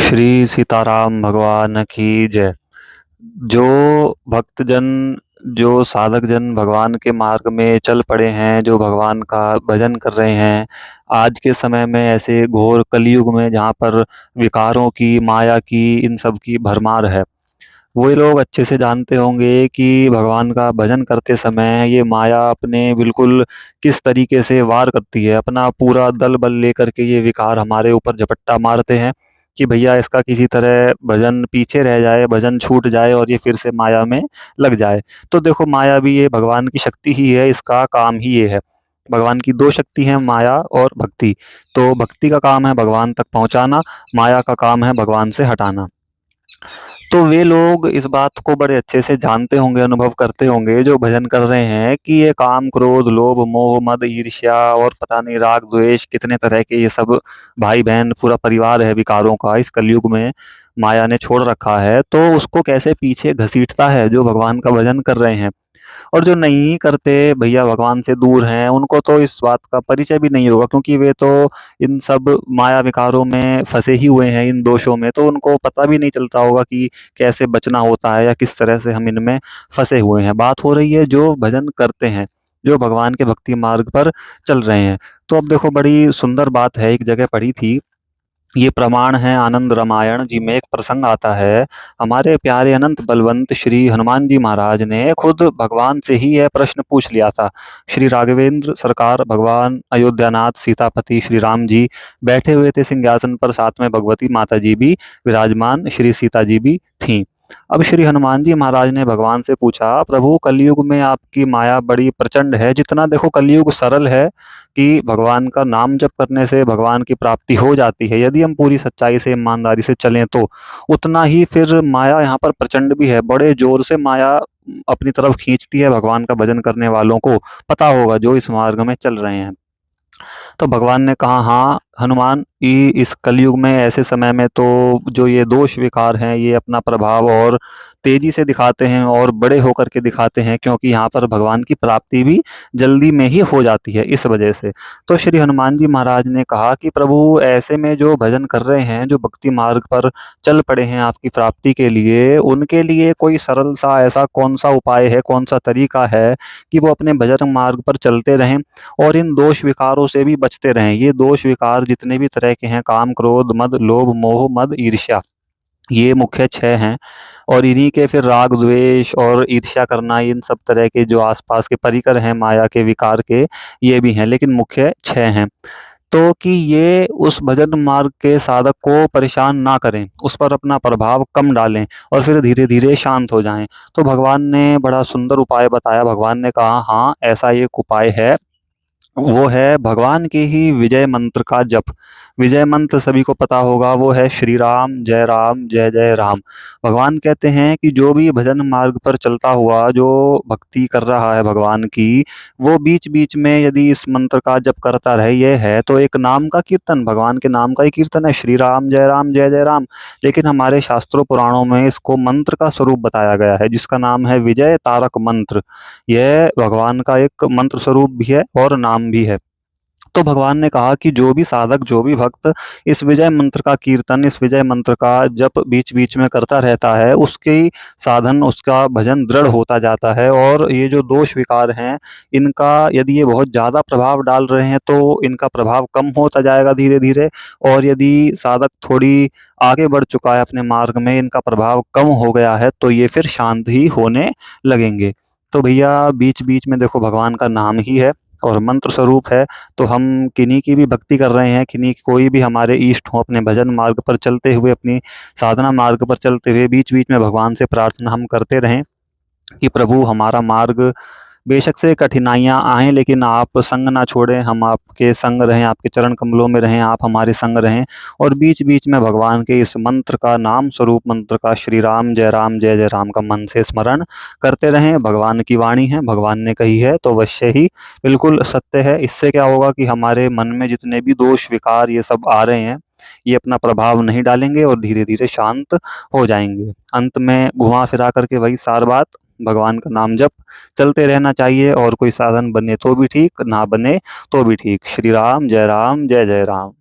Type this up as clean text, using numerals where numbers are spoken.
श्री सीताराम भगवान की जय। जो भक्तजन, जो साधक जन भगवान के मार्ग में चल पड़े हैं, जो भगवान का भजन कर रहे हैं, आज के समय में ऐसे घोर कलयुग में जहाँ पर विकारों की, माया की, इन सब की भरमार है, वो लोग अच्छे से जानते होंगे कि भगवान का भजन करते समय ये माया अपने बिल्कुल किस तरीके से वार करती है। अपना पूरा दल बल लेकर के ये विकार हमारे ऊपर झपट्टा मारते हैं कि भैया इसका किसी तरह भजन पीछे रह जाए, भजन छूट जाए और ये फिर से माया में लग जाए। तो देखो, माया भी ये भगवान की शक्ति ही है, इसका काम ही ये है। भगवान की दो शक्ति हैं, माया और भक्ति। तो भक्ति का काम है भगवान तक पहुंचाना, माया का काम है भगवान से हटाना। तो वे लोग इस बात को बड़े अच्छे से जानते होंगे, अनुभव करते होंगे, जो भजन कर रहे हैं, कि ये काम, क्रोध, लोभ, मोह, मद, ईर्ष्या और पता नहीं राग, द्वेष, कितने तरह के ये सब भाई बहन, पूरा परिवार है विकारों का, इस कलयुग में माया ने छोड़ रखा है। तो उसको कैसे पीछे घसीटता है जो भगवान का भजन कर रहे हैं। और जो नहीं करते भैया, भगवान से दूर हैं, उनको तो इस बात का परिचय भी नहीं होगा, क्योंकि वे तो इन सब माया विकारों में फंसे ही हुए हैं, इन दोषों में। तो उनको पता भी नहीं चलता होगा कि कैसे बचना होता है या किस तरह से हम इनमें फंसे हुए हैं। बात हो रही है जो भजन करते हैं, जो भगवान के भक्ति मार्ग पर चल रहे हैं। तो अब देखो, बड़ी सुंदर बात है, एक जगह पढ़ी थी, ये प्रमाण है आनंद रामायण जी में। एक प्रसंग आता है, हमारे प्यारे अनंत बलवंत श्री हनुमान जी महाराज ने खुद भगवान से ही यह प्रश्न पूछ लिया था। श्री राघवेंद्र सरकार, भगवान अयोध्यानाथ सीतापति श्री राम जी बैठे हुए थे सिंहासन पर, साथ में भगवती माता जी भी विराजमान, श्री सीता जी भी थीं। अब श्री हनुमान जी महाराज ने भगवान से पूछा, प्रभु कलयुग में आपकी माया बड़ी प्रचंड है। जितना देखो कलयुग सरल है कि भगवान का नाम जप करने से भगवान की प्राप्ति हो जाती है, यदि हम पूरी सच्चाई से, ईमानदारी से चलें तो, उतना ही फिर माया यहाँ पर प्रचंड भी है। बड़े जोर से माया अपनी तरफ खींचती है भगवान का भजन करने वालों को, पता होगा जो इस मार्ग में चल रहे हैं। तो भगवान ने कहा, हाँ हनुमान, इस कलयुग में ऐसे समय में तो जो ये दोष विकार हैं, ये अपना प्रभाव और तेजी से दिखाते हैं और बड़े होकर के दिखाते हैं, क्योंकि यहाँ पर भगवान की प्राप्ति भी जल्दी में ही हो जाती है, इस वजह से। तो श्री हनुमान जी महाराज ने कहा कि प्रभु, ऐसे में जो भजन कर रहे हैं, जो भक्ति मार्ग पर चल पड़े हैं आपकी प्राप्ति के लिए, उनके लिए कोई सरल सा ऐसा कौन सा उपाय है, कौन सा तरीका है कि वो अपने भजन मार्ग पर चलते रहें और इन दोष विकारों से भी बचते रहें। ये दोष विकार जितने भी तरह के हैं, काम, क्रोध, मद, लोभ, मोह, मद, ईर्ष्या, ये मुख्य छह हैं। और इन्हीं के फिर राग, द्वेष और ईर्ष्या करना, इन सब तरह के जो आसपास के परिकर हैं माया के विकार के, ये भी हैं, लेकिन मुख्य छह हैं। तो कि ये उस भजन मार्ग के साधक को परेशान ना करें, उस पर अपना प्रभाव कम डालें और फिर धीरे धीरे शांत हो जाएं। तो भगवान ने बड़ा सुंदर उपाय बताया। भगवान ने कहा, हाँ ऐसा एक उपाय है, वो है भगवान के ही विजय मंत्र का जप। विजय मंत्र सभी को पता होगा, वो है श्री राम जय जय राम। भगवान कहते हैं कि जो भी भजन मार्ग पर चलता हुआ, जो भक्ति कर रहा है भगवान की, वो बीच बीच में यदि इस मंत्र का जप करता रहे, ये है तो एक नाम का कीर्तन, भगवान के नाम का ही कीर्तन है, श्री राम जय जय राम। लेकिन हमारे शास्त्रों पुराणों में इसको मंत्र का स्वरूप बताया गया है, जिसका नाम है विजय तारक मंत्र। यह भगवान का एक मंत्र स्वरूप भी है और नाम भी है। तो भगवान ने कहा कि जो भी साधक, जो भी भक्त इस विजय मंत्र का कीर्तन, इस विजय मंत्र का जप बीच बीच में करता रहता है, उसकी साधन, उसका भजन दृढ़ होता जाता है। और ये जो दोष विकार हैं, इनका यदि ये बहुत ज़्यादा प्रभाव डाल रहे हैं तो इनका प्रभाव कम होता जाएगा धीरे धीरे। और यदि साधक थोड़ी आगे बढ़ चुका है अपने मार्ग में, इनका प्रभाव कम हो गया है, तो ये फिर शांत ही होने लगेंगे। तो भैया, बीच बीच में देखो भगवान का नाम ही है और मंत्र स्वरूप है। तो हम किन्हीं की भी भक्ति कर रहे हैं, किन्हीं कोई भी हमारे इष्ट हो, अपने भजन मार्ग पर चलते हुए, अपनी साधना मार्ग पर चलते हुए, बीच बीच में भगवान से प्रार्थना हम करते रहें कि प्रभु हमारा मार्ग, बेशक से कठिनाइयाँ आएँ लेकिन आप संग ना छोड़ें, हम आपके संग रहें, आपके चरण कमलों में रहें, आप हमारे संग रहें। और बीच बीच में भगवान के इस मंत्र का, नाम स्वरूप मंत्र का, श्री राम जय जय राम का मन से स्मरण करते रहें। भगवान की वाणी है, भगवान ने कही है तो अवश्य ही बिल्कुल सत्य है। इससे क्या होगा कि हमारे मन में जितने भी दोष विकार ये सब आ रहे हैं, ये अपना प्रभाव नहीं डालेंगे और धीरे धीरे शांत हो जाएंगे। अंत में घुमा फिरा करके वही सार बात, भगवान का नाम जप चलते रहना चाहिए, और कोई साधन बने तो भी ठीक, ना बने तो भी ठीक। श्री राम जय जय राम।